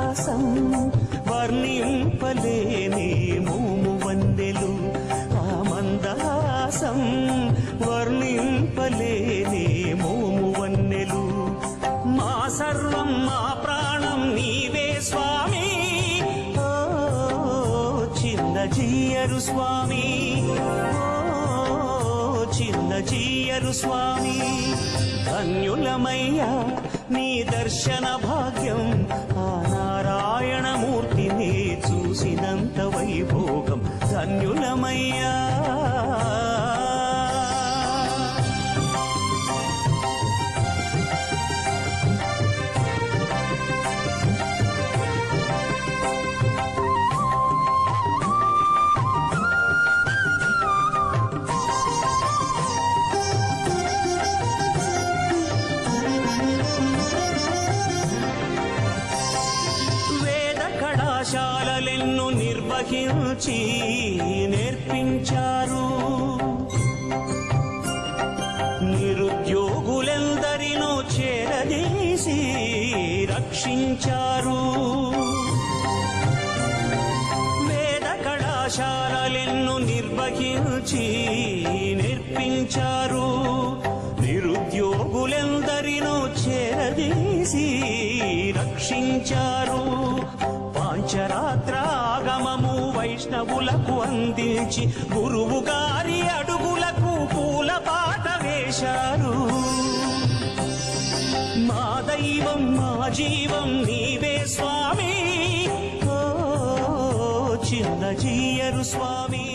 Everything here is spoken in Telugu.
మందహాసం వర్ణింపలేని మోము వన్నెలు ఆ మందహాసం వర్ణింపలేని మోము వన్నెలు మా సర్వం మా ప్రాణం నీవే స్వామి ఓ చిన్న జీయరు స్వామి చిన్న జీయరు స్వామి ధన్యులమయ్యా నీ దర్శన భాగ్యం ఆ నారాయణమూర్తిని చూసినంత వైభోగం ధన్యులమయ్యా కళాశాలలెన్నో నిర్వహించి నేర్పించారు నిరుద్యోగులెందరినో చేరదీసి రక్షించారు వేద కళాశాలలెన్నో నిర్వహించి నేర్పించారు నిరుద్యోగులెందరినో చేరదీసి రక్షించారు పంచరాత్రాగమము వైష్ణవులకు అందించి గురువు గారి అడుగులకు పూల పాట వేశారు మా దైవం మా జీవం నీవే స్వామి ఓ చిన్న జీయరు స్వామి